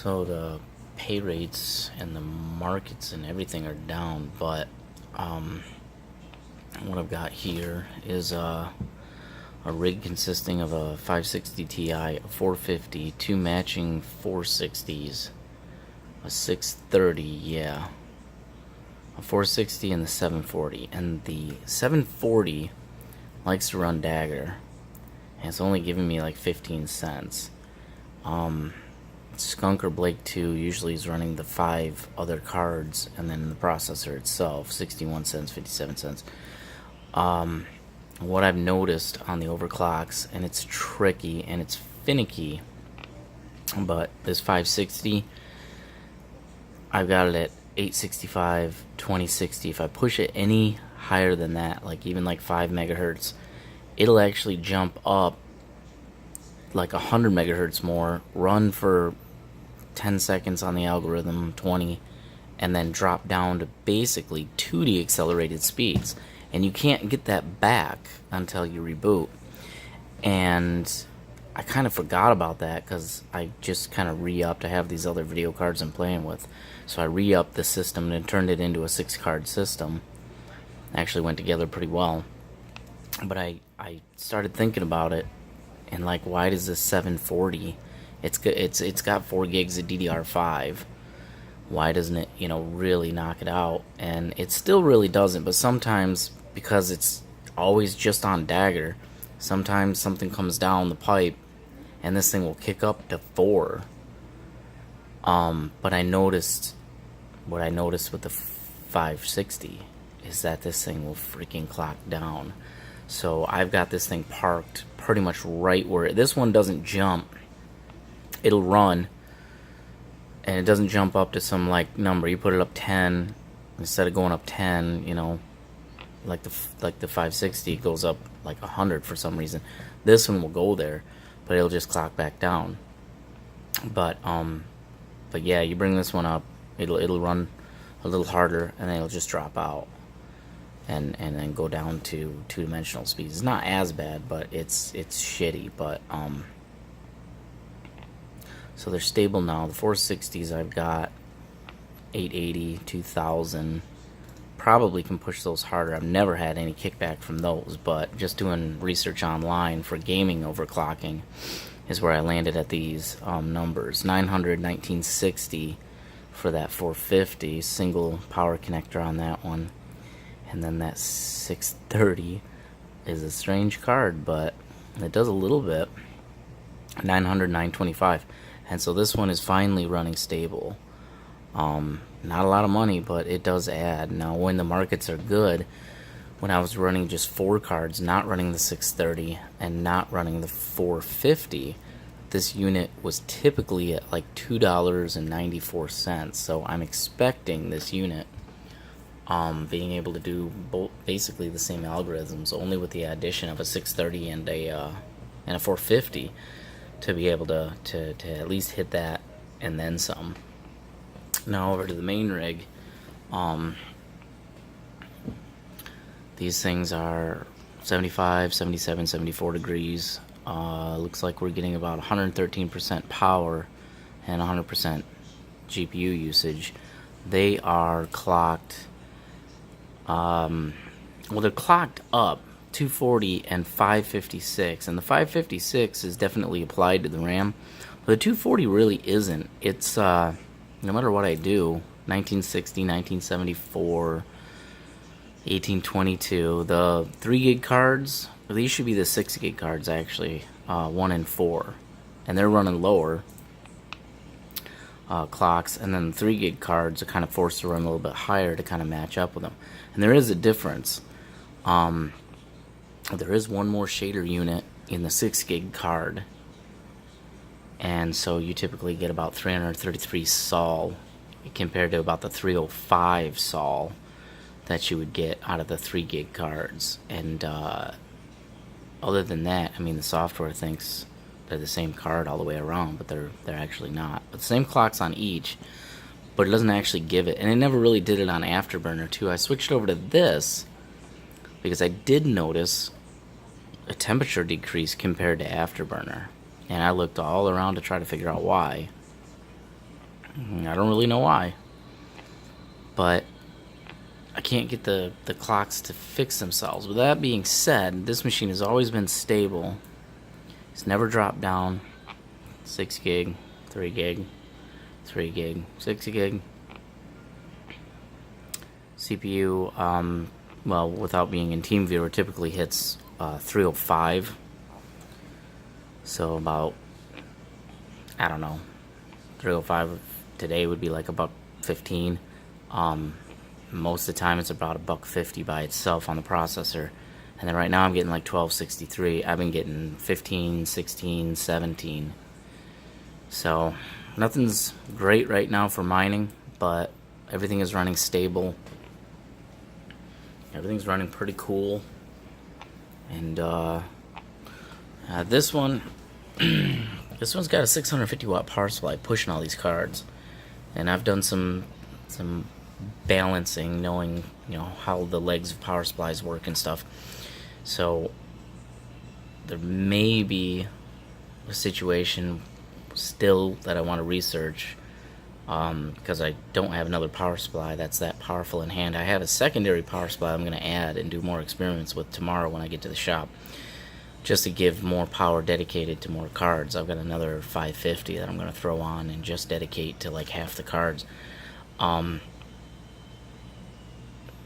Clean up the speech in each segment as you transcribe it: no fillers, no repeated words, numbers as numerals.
So the pay rates and the markets and everything are down, but what I've got here is a rig consisting of a 560 Ti, a 450, two matching 460s, a 630, yeah, a 460 and the 740. And the 740 likes to run dagger, and it's only giving me like 15 cents. Skunk or Blake 2 usually is running the 5 other cards, and then the processor itself 61 cents, 57 cents. What I've noticed on the overclocks, and it's tricky and it's finicky, but this 560, I've got it at 865, 2060. If I push it any higher than that, like even like 5 megahertz, it'll actually jump up like 100 megahertz more, run for 10 seconds on the algorithm, 20, and then drop down to basically 2D accelerated speeds. And you can't get that back until you reboot. And I kind of forgot about that because I just kind of re-upped. I have these other video cards I'm playing with. So I re-upped the system and turned it into a 6-card system. Actually went together pretty well. But I started thinking about it, and like, why does this 740, it's got 4 gigs of DDR5, why doesn't it, really knock it out? And it still really doesn't, but sometimes, because it's always just on dagger, sometimes something comes down the pipe and this thing will kick up to 4. But what I noticed with the 560 is that this thing will freaking clock down. So I've got this thing parked pretty much right where this one doesn't jump. It'll run, and it doesn't jump up to some like number. You put it up 10 instead of going up 10. Like the 560 goes up like 100 for some reason. This one will go there, but it'll just clock back down. But yeah, you bring this one up, it'll run a little harder, and then it'll just drop out. And then go down to 2-dimensional speeds. It's not as bad, but it's shitty. But so they're stable now. The 460s I've got 880, 2000. Probably can push those harder. I've never had any kickback from those, but just doing research online for gaming overclocking is where I landed at these numbers. 900, 1960 for that 450, single power connector on that one. And then that 630 is a strange card, but it does a little bit. 900, 925. And so this one is finally running stable. Not a lot of money, but it does add. Now, when the markets are good, when I was running just 4 cards, not running the 630 and not running the 450, this unit was typically at like $2.94. So I'm expecting this unit being able to do basically the same algorithms, only with the addition of a 630 and a 450 to be able to at least hit that and then some. Now over to the main rig. These things are 75, 77, 74 degrees. Looks like we're getting about 113% power and 100% GPU usage. They are clocked. Well, they're clocked up 240 and 556, and the 556 is definitely applied to the RAM, but the 240 really isn't. It's no matter what I do, 1960, 1974, 1822, the 3 gig cards, these should be the 6 gig cards actually, 1 and 4, and they're running lower clocks, and then the 3 gig cards are kind of forced to run a little bit higher to kind of match up with them. And there is a difference. There is one more shader unit in the 6 gig card, and so you typically get about 333 sol compared to about the 305 sol that you would get out of the 3 gig cards. And other than that, I mean, the software thinks they're the same card all the way around, but they're actually not. But the same clocks on each, but it doesn't actually give it. And it never really did it on Afterburner too. I switched over to this because I did notice a temperature decrease compared to Afterburner, and I looked all around to try to figure out why. I don't really know why, but I can't get the clocks to fix themselves. With that being said, this machine has always been stable. It's never dropped down. 6 gig, 3 gig, 3 gig, 6 gig. CPU, well, without being in TeamViewer, typically hits 305. So about, I don't know, 305 today would be like $1.15. Most of the time it's about $1.50 by itself on the processor. And then right now I'm getting like 1263. I've been getting 15, 16, 17. So nothing's great right now for mining, but everything is running stable. Everything's running pretty cool. And this one, this one's got a 650 watt power supply pushing all these cards. And I've done some balancing, knowing how the legs of power supplies work and stuff. So there may be a situation still that I want to research, because I don't have another power supply that's that powerful in hand. I have a secondary power supply I'm going to add and do more experiments with tomorrow when I get to the shop, just to give more power dedicated to more cards. I've got another 550 that I'm going to throw on and just dedicate to like half the cards.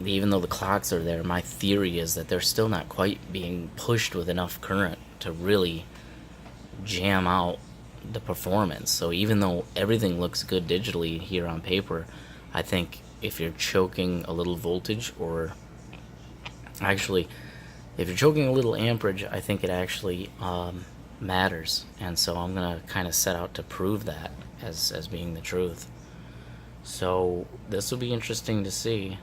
Even though the clocks are there, my theory is that they're still not quite being pushed with enough current to really jam out the performance. So even though everything looks good digitally here on paper, I think if you're choking a little voltage, or actually if you're choking a little amperage, I think it actually matters. And so I'm gonna kind of set out to prove that as being the truth. So this will be interesting to see.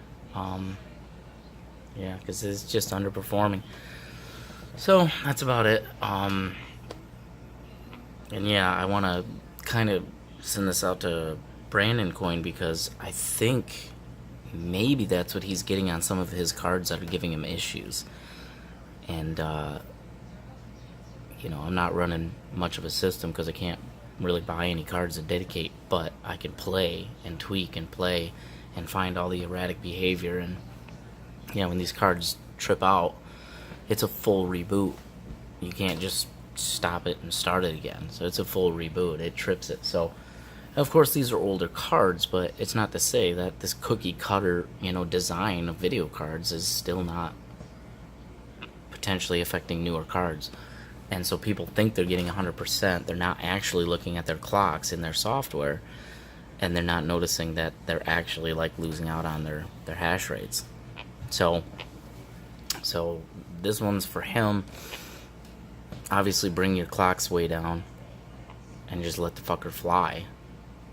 Yeah, because it's just underperforming. So that's about it. And yeah, I want to kind of send this out to Brandon Coin, because I think maybe that's what he's getting on some of his cards that are giving him issues. And I'm not running much of a system because I can't really buy any cards to dedicate, but I can play and tweak and play and find all the erratic behavior. And when these cards trip out, it's a full reboot. You can't just stop it and start it again. So it's a full reboot. It trips it. So of course these are older cards, but it's not to say that this cookie cutter design of video cards is still not potentially affecting newer cards. And so people think they're getting 100%. They're not actually looking at their clocks in their software, and they're not noticing that they're actually like losing out on their hash rates. So this one's for him. Obviously bring your clocks way down and just let the fucker fly.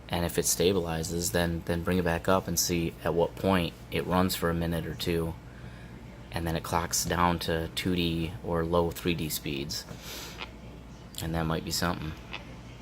And if it stabilizes, then bring it back up and see at what point it runs for a minute or two, and then it clocks down to 2D or low 3D speeds. And that might be something.